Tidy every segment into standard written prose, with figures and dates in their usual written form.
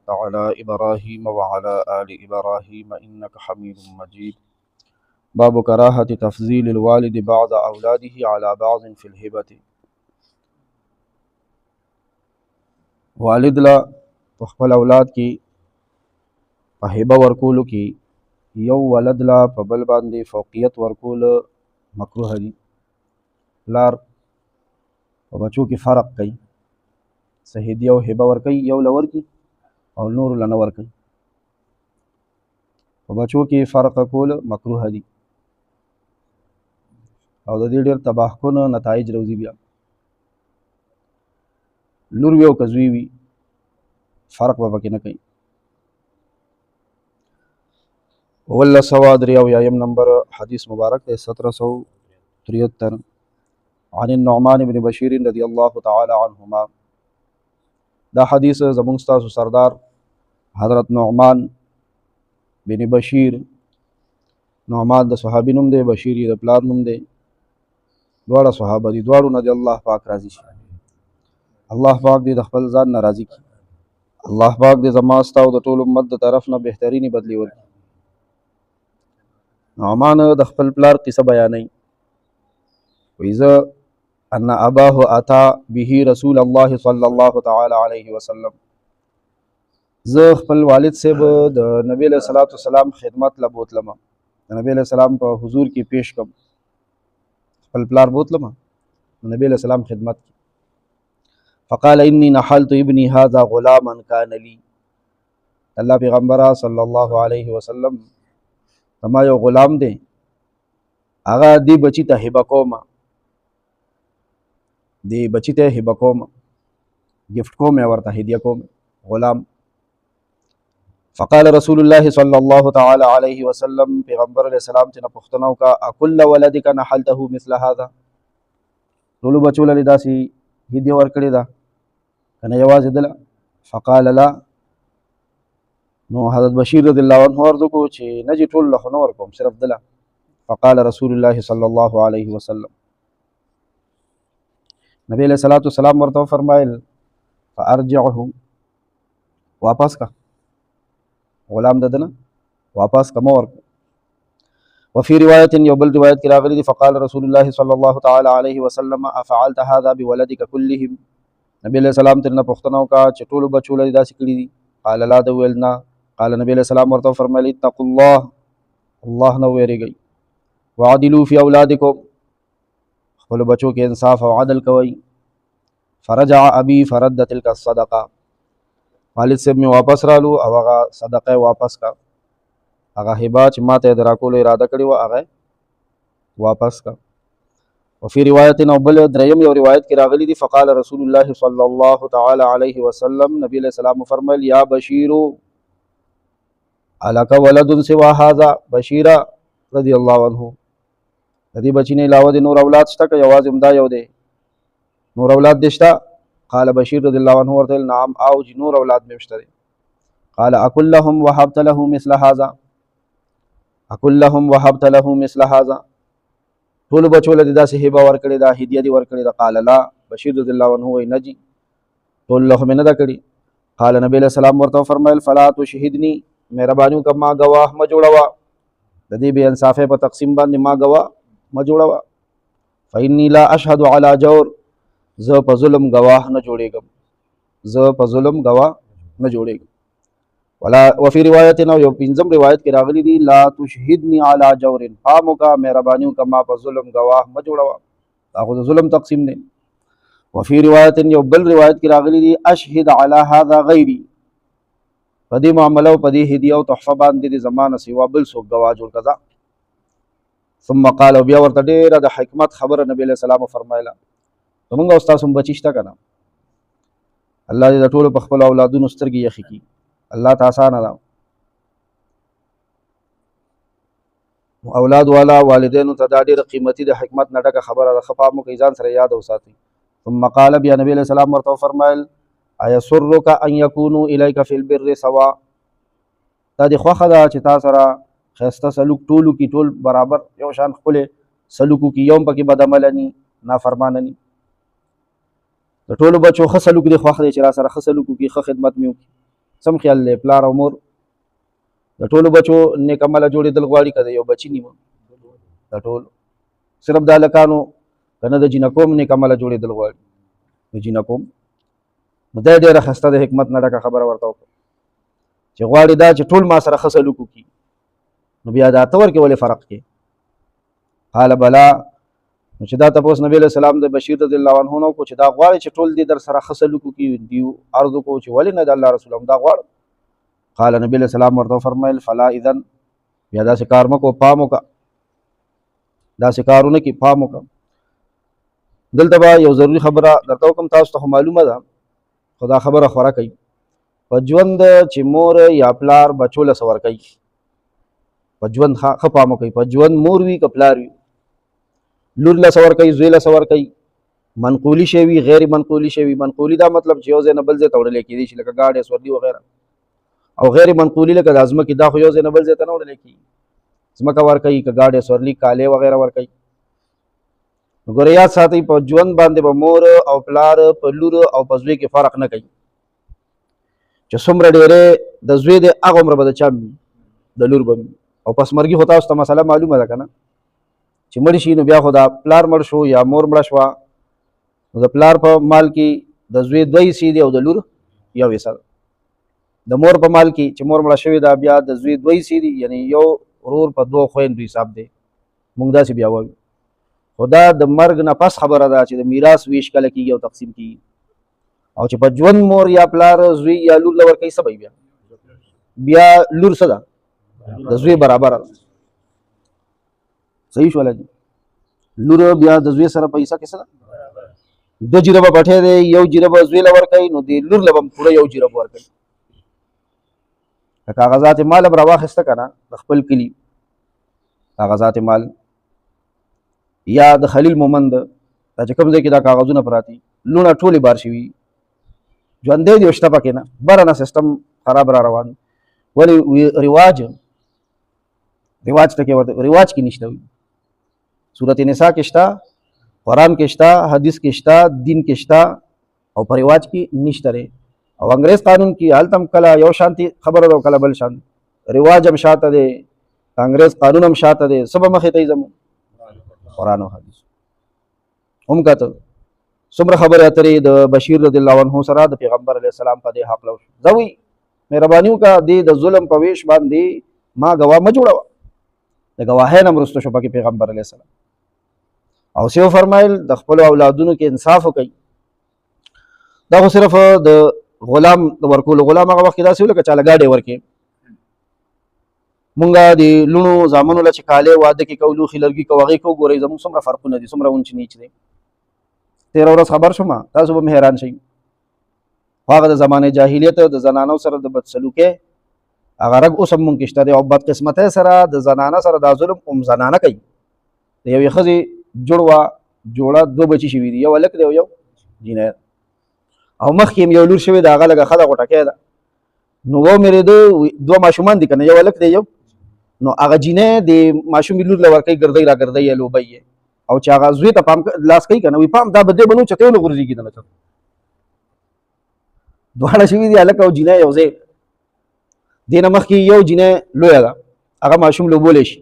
باركت على إبراهيم وعلى آل إبراهيم إنك حميد مجيد. باب كراهة تفضيل الوالد بعض أولاده على بعض في الهبة. والد لا خپل اولاد کی په هبه ورکولو کې یو ولد لا په بل باندې فوقیت ورکول مکروه دي. پلار په بچو کې فرق کوي، سهیدیه او هبه ورکوي، یو له ورکي او نور له نه ورکوي. په بچو کې فرق کول مکروه دي او د دې ډېر تباه کن نتایج روزي. بیا لور وي او که زوی وي فرق به پکې نه کوي. ولا سوا دریا یایم نمبر حدیث مبارک ہے 1773 عن النعمان بن بشیر رضی اللہ تعالی عنہما. دا حدیث زمونږ ستاسو سردار حضرت نعمان بن بشیر، نعمان د صحابي نوم دی، بشیر د پلار نوم دی، دواړه صحابه دي. دواړو نه د الله پاک راضي شي. الله پاک دې د خپل ځان نه راضي کړي. الله پاک دې زما ستا او د ټول امت د طرف نه بهترینی بدلی ورکړي. نعمان د خپل پلار قصه بیانوي، وایي زه ان اباه اتا به رسول الله صلی الله تعالی علیه وسلم، زه خپل والد صاحب د نبی علیہ الصلوۃ والسلام خدمت له بوتلم، د نبی علیہ السلام په حضور کې پیش کوم، خپل پلار بوتلم نبی علیہ السلام خدمت کی. فقال انی نحلت ابنی هذا غلاما کان لی، الله پیغمبر صلی الله علیه وسلم تما یو غلام دی، هغه دی بچی ته هبه کوم، دی بچی ته هبه کوم، گفت کوم یا ورته هدیه کوم غلام. فقال رسول الله صلی الله تعالی علیه وسلم، پیغمبر علیہ السلام ته پوښتنه وکړه اکل ولدک نحلته مثل هذا، ټول بچو له داسي هدیه ورکړی دا کنه یوازې دله؟ فقال لا، نو حضرت بشیر رضی الله عنه ورته کو چې نه جی ټول له نور کوم، صرف دله. فقال رسول الله صلی الله علیه وسلم، نبی علیہ الصلوۃ والسلام ورته فرمایل فارجعه، واپس کا غلام ددنه واپس کا مور. وفي روایت یو بل روایت کې راغلی دی فقال رسول الله صلی الله تعالی علیه وسلم افعلت هذا بولدك كلهم، نبی علیہ السلام ترنه پوښتنه وکړه چې ټول بچو له داسې کړي دي؟ قال لا، د ویل نه. قال نبی علیہ السلام ورته فرمایلی اتقوا الله، الله نه ویریږئ، وعدلوا فی اولادکم، خپل بچو کې انصاف او عدل کوئ. فرجع ابي فرد تلك الصدقه، والد صاحب می واپس رالو او هغه صدقه واپس کا، هغه هبه چې ماته دراکولو اراده کړې و هغه واپس کا. وفي روایت او بل دریم یو روایت کې راغلی دی فقال رسول الله صلی الله تعالی علیه وسلم، نبی علیہ السلام فرمایل یا بشیر الک ولد سوا هذا، بشیرا رضی الله عنه، د دې بچی نه علاوه د نور اولاد شته که یوازې همدا یو دی؟ نور اولاد دې شته؟ قال بشیر رضی الله عنه ورته نعم، او چې نور اولاد مې شته دي. قال اکل لهم وهبت له مثل هذا، اکل لهم وهبت له مثل هذا، ټول بچو له داسې هبه ورکړې ده، هدیه دي ورکړې ده؟ قال لا، بشیر رضی الله عنه وایي نه جی ټول له مې نه ده کړي. قال نبی علیہ السلام ورته فرمایل فلا تشهدنی، مهرباني وکړه ما ګواه مه جوړوه، د دې بې انصافۍ په تقسیم باندې ما ګواه مه جوړوه. فإني لا أشهد على جور، زه په ظلم ګواه نه جوړېږم، زه په ظلم ګواه نه جوړېږم. ولا وفي روایت او یو پنځم روایت کې راغلی دی لا تشهدنی علی جور، پام وکړه مهرباني وکړه ما په ظلم ګواه مه جوړوه، دا خو د ظلم تقسیم دی. وفي روایت یو بل روایت کې راغلی دی اشهد علی هذا غیری، په دې معامله او په دې هدیه او تحفه باندې د زمانه سوا بل څوک ګواه جوړ کړه. ثم قال، بیا ورته ډېره د حکمت خبره نبی علیہ السلام فرمایله، زمونږ او ستاسو بچی شته که نه؟ الله دې د ټولو په خپلو اولادونو سترګې یخې کړي، الله ته اسانه ده. اولاد والا والدینو ته دا ډېره قیمتي د حکمت نه ډکه خبره ده، ښه پام وکړئ، ځان سره یاد وساتئ. ثم قال، بیا نبی علیہ السلام ورته فرمایل ایسرک ان یکونوا الیک فی البر سوا، دا دې خوښه ده چې تا سره ښایسته سلوک ټولو کې، ټول برابر یو شان ښکلې سلوکو کې، یو هم پکې بد عمله ني، نافرمانه ني. د ټولو بچو ښه سلوک دې خوښ دی چې را سره ښه سلوک وکړي، ښه خدمت مې وکړي. سم خیال دی پلار او مور د ټولو بچو نیک عمله جوړېدل غواړي که د یو بچي نیمه د ټولو صرف د هلکانو که نه د جینکو هم نیک عمله جوړېدل غواړي د جینکو نو دی ډېره ښایسته د حکمت نه ډکه خبره ورته وکړه چې غواړي دا چې ټول ما سره ښه سلوک وکړي نو بیا دا ته ورکې ولې فرق کې قال بلا نو چې دا تپوس نبی علیہ السلام د بشیر رضی الله عنه نه وکړو چې دا غواړي چې ټول دې در سره ښه سلوک وکړي دیو عرض وکړو چې ولې نه د الله رسول هم دا غواړم قال نبی علیہ السلام ورته وفرمیل فلا اذن بیا داسې کار مه کوه پام وکړه داسې کارونه کې پام وکړه دلته به یو ضروري خبره درته وکړم تاسو ته خو معلومه ده خو دا خبره خوره کوي په ژوند چې مور یا پلار بچو له څه ورکوي په ژوند ښه پام وکوئ په ژوند مور وي که پلار وي لور له څه ورکوي زوی له څه ورکوي منقولي شی وي غیر منقولي شی وي منقولي دا مطلب چې یو ځای نه بل ځای ته وړلی کېدی شي لکه ګاډی سورلي وغیره او غیر منقولي لکه د ځمکې دا خو یو ځای نه بل ځای ته نه وړلی کېږي ځمکه ورکوي که ګاډی سورلي کالې وغیره ورکوي ګوره یاد ساتئ په ژوند باندې به مور او پلار په لور او په زوی کې فرق نه کوي چې څومره ډېرې د زوی دی هغه عمره به د چا د لور به او پس مرګي خو تاسو ته مسله معلومه ده که نه چې مړ شي نو بیا خو دا پلار مړ شو یا مور مړه شوه نو د پلار په مال کې د زوی 2 حصې دي او د لور 1 حصه ده د مور په مال کې چې مور مړه شوې ده بیا د زوی 2 حصې دي یعنی یو ورور په 2 خویندو حساب دی موږ داسې بیا وایو خو دا د مرګ نه پس خبره ده چې د میراث ویش کله کېږي او تقسیم کېږي او چې په ژوند مور یا پلار زوی یا لور له ورکوي څه به بیا لور څه ده د زوی برابره ده صحیح شوله دي لور بیا د زوی سره پیسه کې څه ده 2 جربه پټی دی 1 جربه زوی له ورکوي نو د لور له به هم پوره 1 جرب ورکوي که کاغذات مال هم راواخېسته که نه د خپل کلي کاغذات مال یا د خلیل مومند دا چې کوم ځای کې دا کاغذونه پراته دي لوڼه ټولې بار شوي ژوندی دی شته پکې نه بره نه سیسټم خراب را روان ولې رواج ټکې ورته رواج کې نشته وي صورت نساء کې شته قرآن کې شته حدیث کې شته دین کې شته او په رواج کې نشته دی او انګریز قانون کې هلته هم کله یو شانتي خبره ده کله بل شان رواج هم شاته دی انګریز قانون هم شاته دی څه به مخې ته یې زموږ قرآن او حدیث هم کته څومره خبرې اترې د بشیر رضی الله عنه سره د پیغمبر علیه السلام په دې حق لو زوی مهرباني وکړه د ظلم په ویش باندې ما ګواه مه جوړوه د ګواهۍ نه وروسته شو پکې پیغمبر علیه السلام او څه فرمایل د خپلو اولادونو کې انصاف وکړئ دا خو صرف د غلام د ورکولو غلام هغه وخت کې داسې و لکه چاله ګاډی ورکې مونږ د لونو زامنو له چې کالې واده کې کوو لوښي لرګي کوو هغې کوو ګورئ زموږ څومره فرقونه دي څومره اونچ نیچ دی تېره ورځ خبر شوم تاسو به هم حیران شئ خو هغه د زمانې جاهلیت د زنانو سره د بدسلوکۍ هغه رګ اوس هم مونږ کې شته دی او بدقسمتۍ سره د زنانه سره دا ظلم هم زنانه کوي د یوې ښځې جوړه 2 بچي شوي دي یو هلک دی او یو جینۍ او مخکې هم یو لور شوې ده هغه لږه ښه ده غوټکۍ ده نو ومېرېده 2 ماشومان دي که نه یو هلک دی یو نو هغه جینۍ د ماشومې لور له ورکوي ګرځئ را ګرځئ یا لوبئ یې او چې هغه زوی ته پام لاس کوي که نه وي پام دا به دی به نو چتې ونه غورځېږي دنه دواړه شوي دي هلک او جینۍ یو ځای دې نه مخکې یو جینۍ لویه ده هغه ماشوم لوبولی شي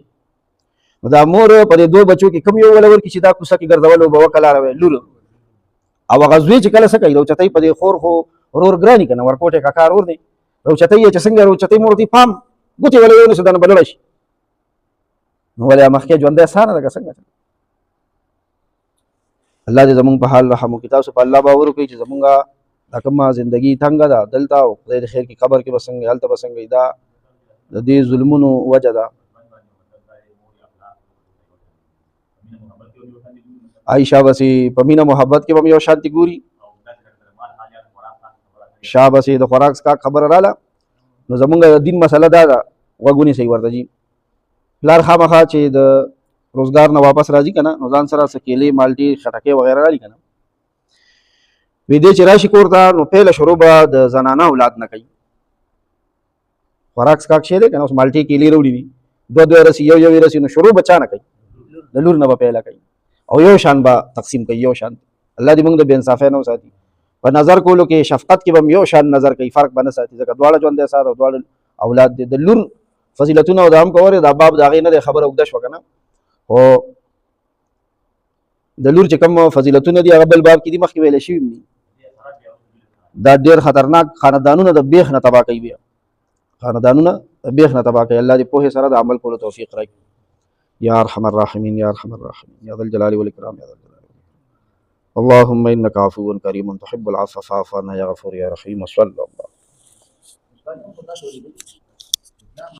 نو دا مور په دې 2 بچو کې کوم یو وله ورکړي چې دا کوڅه کې ګرځول او به وکلاروي لور او هغه زوی چې کله څه کوي روچتۍ په دې خور خو ورور ګراني که نه ورکوټې کاکا ورور دی روچتۍ یې چې څنګه روچتۍ مور ورته پام ګوتې ولې ونیسو دا نه به لړه شي نو ولې مخکې ژوندی اسانه ده که څنګه الله دې زمونږ په حال رحم وکړي تاسو په الله باور وکړئ چې زمونږ دا کومه زندګي تنګه ده دلته او خدای د خیر کې قبر کې به څنګه هلته به څنګه دا د دې ظلمونو وجه ده عائشہ بسې په مینه محبت کې به هم یو شانتي ګوري شاه بسې د خوراک څښاک خبره راله نو زمونږ د دین مسله دا ده غوږ ونیسئ ورته جي پلار خامخا چې د روزګار نه واپس راځي که نه نو ځان سره څه کیلې مالټې خټکې وغیره راړي که نه وی دی چې راشي کور ته نو پیله شروع به د زنانه اولاد نه کوي خوراک څښاک شی دی که نه اوس مالټې کیلې راوړي وي 2 رسي یو رسي نو شروع به چا نه کوي د لور نه به پیله کوي او یو شان به تقسیم کوي یو شان الله دې موږ د بې انصافۍ نه وساتي په نظر کولو کې شفقت کې به هم یو شان نظر کوي، فرق به نه ساتي، ځکه دواړه ژوند دی سات او دواړه اولاد دی. د لور فضیلتونه او دا هم کوره دا باب د هغې نه دی، خبره اوږده شوه که نه، خو د لور چې کوم فضیلتونه دي هغه بل باب کې دي، مخکې ویلی شوي دي. دا ډېر خطرناک خاندانونه د بیخ نه تباه کوي، بیا خاندانونه د بیخ نه تباه کوي. الله دې پوهې سره د عمل کولو توفیق راکړي. یا ارحم الراحمین یا ارحم الراحمین یا ذا الجلال والاکرام یا ذا الجلال. اللهم انك عفو كريم تحب العفو فاعف عنا يا غفور يا رحيم. صلى الله